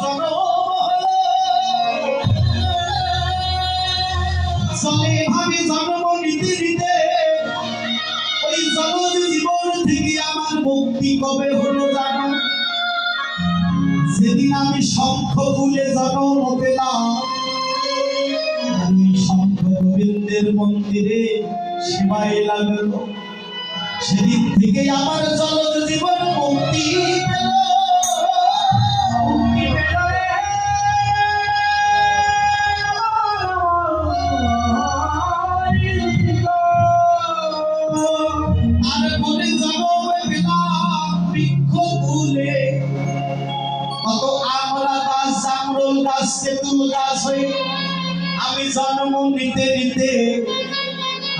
জনম চলে ভাবে জন্ম নিতে নিতে ওই জগৎ জীবন থেকে আমার মুক্তি কবে হলো জানো? সেদিন আমি শঙ্খ ফুলে জন্ম পেলাম, আমি শঙ্খ গোবিন্দের মন্দিরে সেবায় লাগলো। সেদিন থেকে আমার জগৎ জীবন মুক্তি পেল। আমি জন্ম নিতে নিতে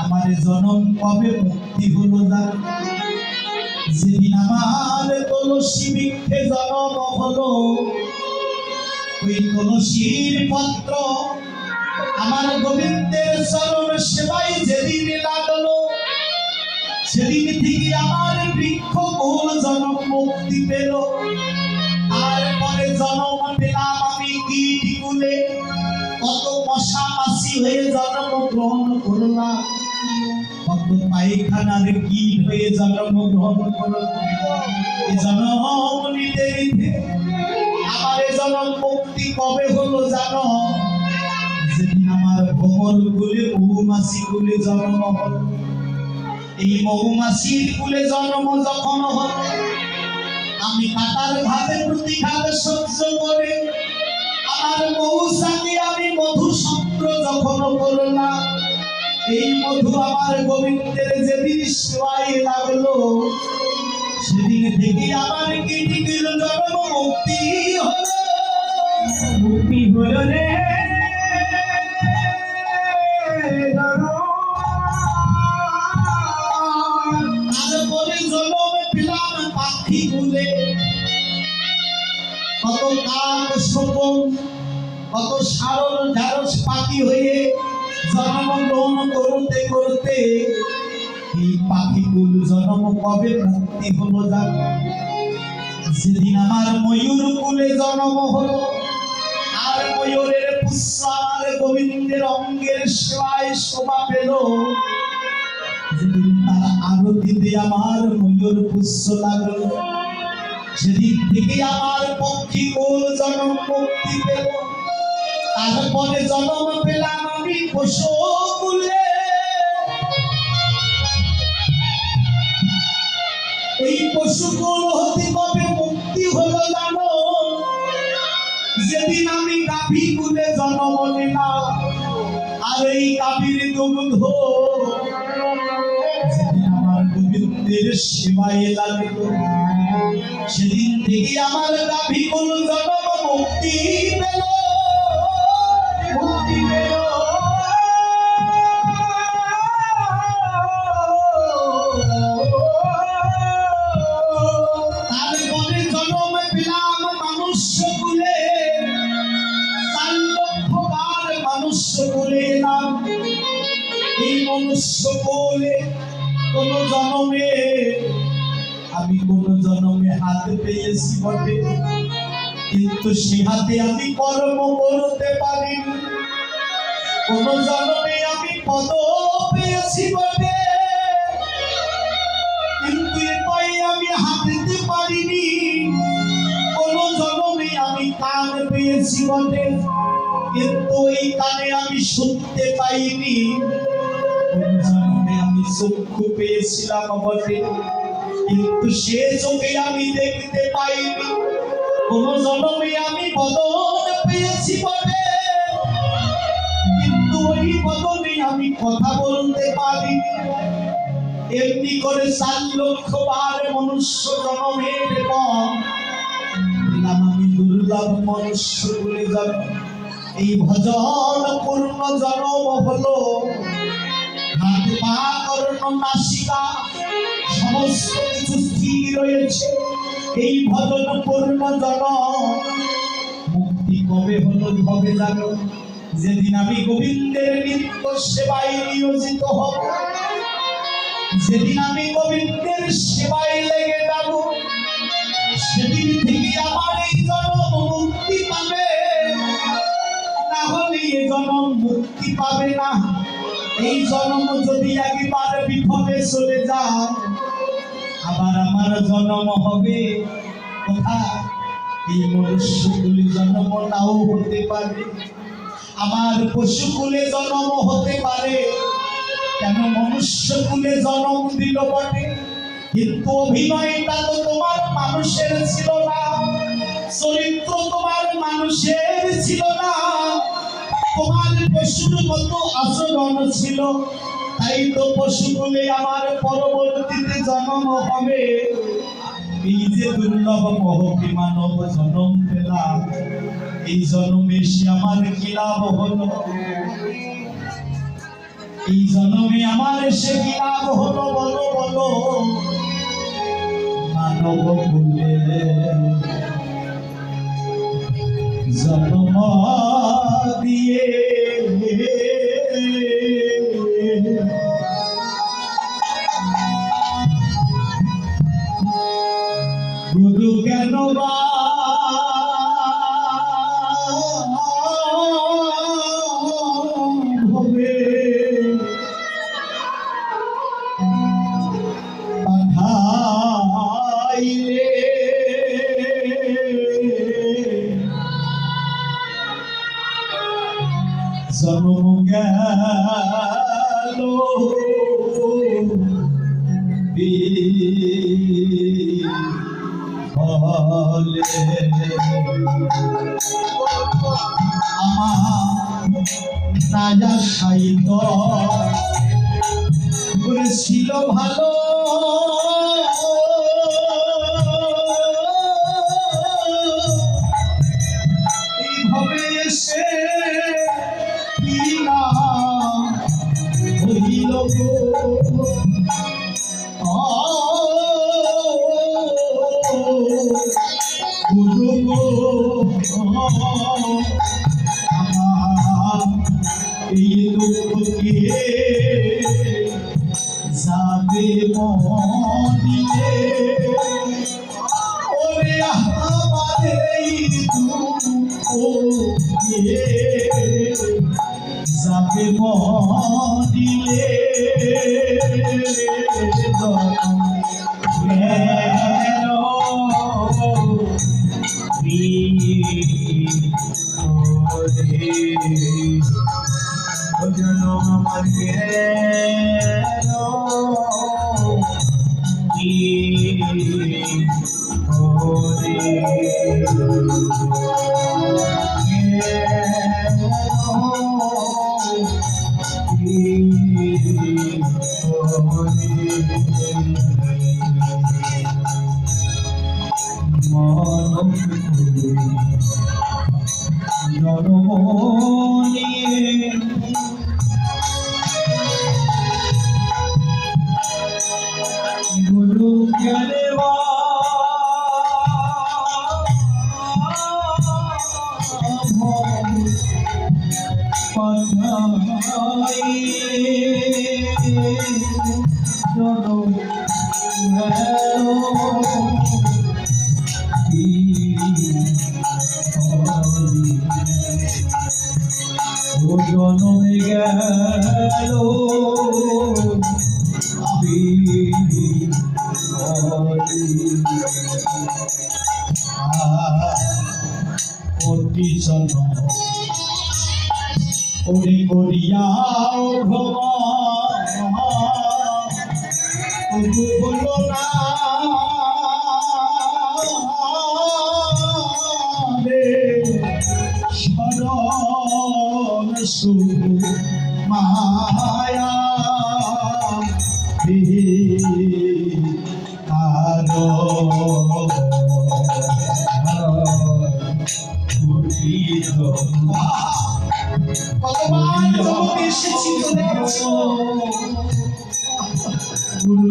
আমার জন্ম কবে মুক্তি হলো জানো? যেদিন আমার তুলসী বৃক্ষে জন্ম হলো, ওই তুলসীর পত্র আমার গোবিন্দের চরণ সেবায় যেদিন লাগলো, সেদিন থেকে আমার বৃক্ষ কুল জন্ম মুক্তি পেল। তারপরে জন্ম পেলাম আমি কীট কুলে, কত মশা মাছি হয়ে জন্ম গ্রহণ করলাম, কত পায়খানার কীট হয়ে জন্ম গ্রহণ করলাম। এই জন্ম নিতে নিতে আমার এই জন্ম মুক্তি কবে হলো জানো? যেদিন আমার ভ্রমর কুলে মৌমাছি কুলে জন্ম হলো। এই মৌমাছির কুলে জন্ম যখন হলো, আমি কাটার ঘাতে প্রতিঘাত সহ্য করে আমার মৌচাকে আমি মধু সংগ্র যখন করলাম, এই মধু আমার গোবিন্দের যেদিন সেবায় লাগলো, সেদিন থেকে আমার কীটির জন্ম মুক্তি হলো। মুক্তি হলো রে তারপরে জন্ম পেলাম পাখি কুলে, কত কাক শকুন কত সারল ঢারস পাখি হয়ে জন্মগ্রহণ করতে করতে এই পাখিগুলো জন্ম কবে মুক্তি হলো জানো? যেদিন আমার ময়ূর কুলে জন্ম হলো, আর ময়ূরের পুষ্প আমার গোবিন্দের অঙ্গের সেবায় শোভা পেল। যেদিন তার আরতিতে আমার ময়ূর পুষ্প লাগলো, সেদিন থেকে আমার পক্ষী কুল জন্ম মুক্তি পেল। তারপরে জন্ম পেলাম আমি পশু কুলে, এই পশু কুল হতে কবে মুক্তি হলো জানো? যেদিন আমি গাভী কুলে জন্ম নিলাম, আর এই গাভীর দুগ্ধ যেদিন আমার গোবিন্দের সেবায় লাগলো, সেদিন থেকে আমার গাভী কুল জন্ম মুক্তি পেল। তারপরে জন্ম পেলাম মানুষ কুলে, 4 লক্ষবার মানুষ কুলে এলাম। এই মনুষ্য কুলে কোন জন্মে আমি কোন জন্মে হাত পেয়েছি বটে, কিন্তু সে হাতে আমি কর্ম করতে পারি। কোন জন্মে আমি পদ পেয়েছি বটে, কিন্তু এটাই আমি হাঁটতে পারিনি। কোন জন্মে আমি কান পেয়েছি বটে, কিন্তু এই কানে আমি শুনতে পাইনি। কোন জন্মে আমি চক্ষু পেয়েছিলাম বটে, কিন্তু সে চোখে আমি দেখতে পাইনি। কোন জন্মে আমি বদন পেয়েছি বটে, কিন্তু ওই বদনে আমি কথা বলতে পারি। এমনি করে 4 লক্ষবার মনুষ্য জন্মের পর পেলাম আমি দুর্লভ মনুষ্য বলে জন্ম। এই ভজন পূর্ণ জন্ম হলো, হাত পা কর্ণ নাসিকা সমস্ত কিছু স্থির রয়েছে। এই ভজন পূর্ণ জন্ম মুক্তি কবে হলো কবে জানো? যেদিন আমি গোবিন্দের নিত্য সেবায় নিয়োজিত হব, যেদিন আমি গোবিন্দের সেবায় লেগে যাব, সেদিন থেকে আমার এই জন্ম মুক্তি পাবে না। এই জন্ম যদি একবার বিফলে চলে যায়, আবার আমার জন্ম হবে কোথায়? এই মনুষ্যকুলে জন্ম নাও হতে পারে, আমার পশুকুলে জন্ম হতে পারে। কেন মনুষ্যকুলে জন্ম দিল বটে, কিন্তু অভিনয়টা তো তোমার মানুষের ছিল না, চরিত্র তোমার মানুষের ছিল না, তোমার পশুর মতো আচরণ ছিল। তাই তো পশুকুলে আমার পরবর্তীতে জন্ম হবে। এই যে দুর্লভ মহতি মানব জন্ম পেলাম, এই জন্মে সে আমার কি লাভ হলো? এই জন্মে আমার সে কি লাভ হলো? বলো বলো। মানব কুলে জন্ম দিয়ে গুরু কেন বা হবে পাঠাইলে? জন্ম গেল বিফলে, আমার রাজা সাহিত্য করেছিল ভালো, এইভাবে এসে কি না হইল গো। গুরু গো আমার এই দুঃখকে যাবে মনিয়ে, ওরে আমার এই দুঃখকে যাবে মনিয়ে। আমার গুরু জ্ঞানে জনমে গেল অতি জন্ম ওরে করিয়া ভ্রমণ বলো না রে শরণ সুখ মায়া গুরু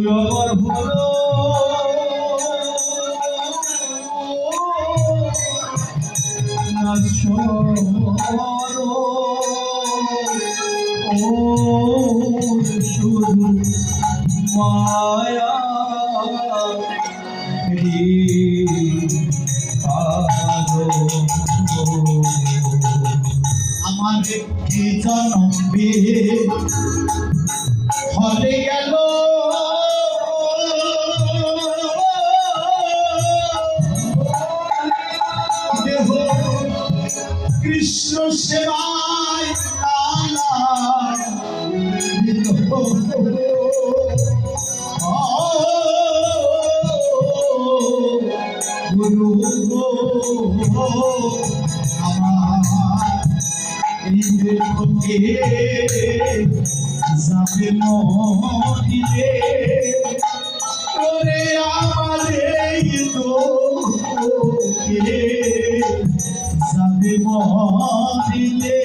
আমার ভালো শুধু মায়া আমার এ জন্মে হলে গেল দেহ কৃষ্ণ সেবায় গুরু আমার এই দেখতে যাবে মদিলে ওরে আমার এই দুঃখে যাবে মদিলে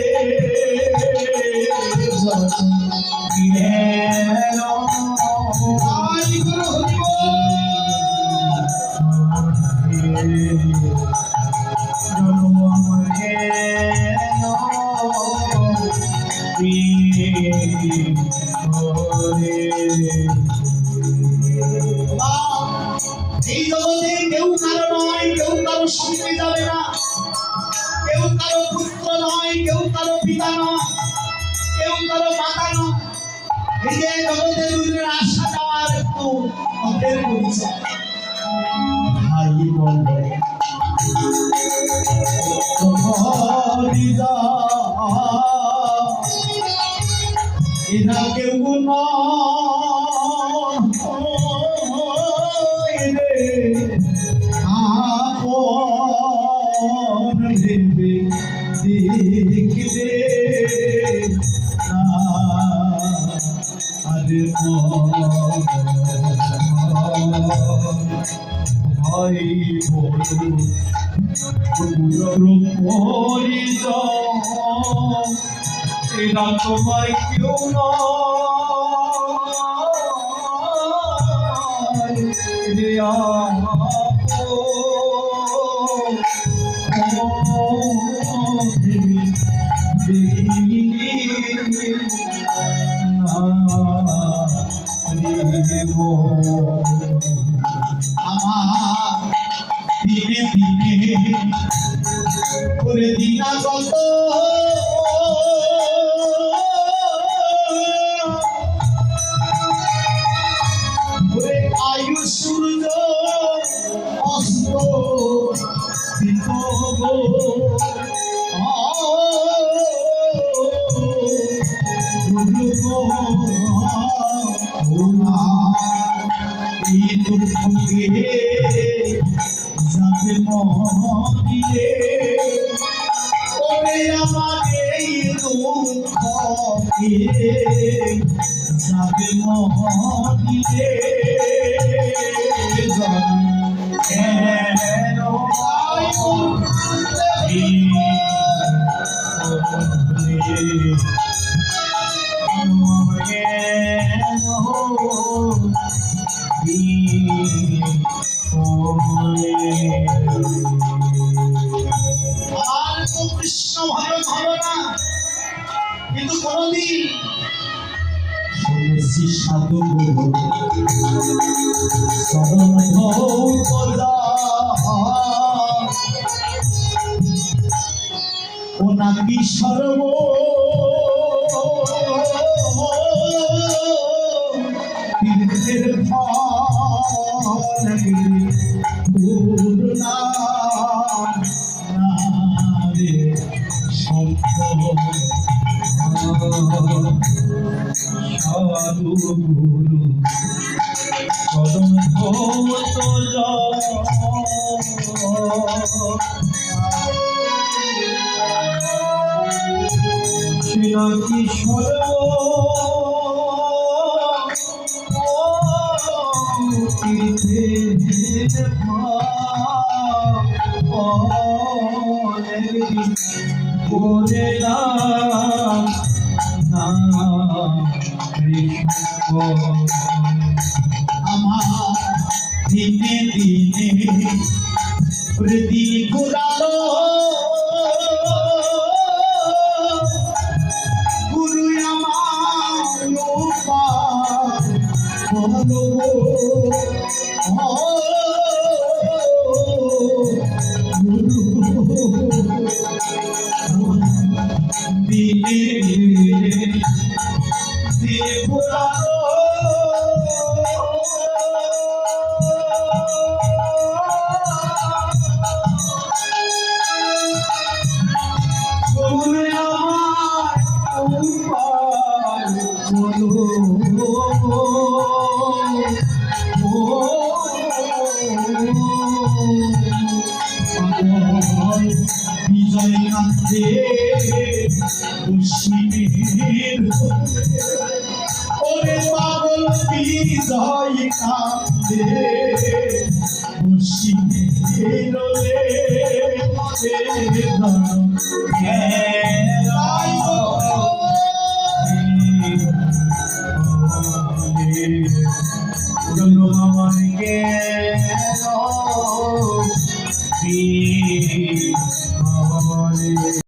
এই জগতে কেউ কারো নয়, কেউ কারো সঙ্গে যাবে না, কেউ কারো পুত্র নয়, কেউ কারো পিতা নয়, কেউ কারো মাতা নয়। এই যে জগতে দুজনের আশা যাওয়ার একটু অধের করেছে ভাই বলে এরা কেউ নয় রে আপন ভেবে দেখলে আরে ভাই বলো এরা তোমায় কেউ নয় রে আমার দিনে দিনে করে দিনাগত আয়ু সূর্য অস্ত এই দুঃখে যাবে মদিলে ওরে আমার এই দুঃখে যাবে মদিলে কেন আর তো কৃষ্ণ ভালো ভালো না, কিন্তু কোনদিন শুনেছি সাধু সদন ও নাকি সর্ব তীর্থের ফল পূর্ণা সম্ভব সাধু গুরু চরণ ধৌত শ্রীরা কিশোর তীর্থের বলে আমার দিনে দিনে দিন ঘুরালো গুরু আমার বলো গুরু দিন বিজয় কান্দে পশ্চিমের ওরে পাগল বিজয় কান্দে পশ্চিমের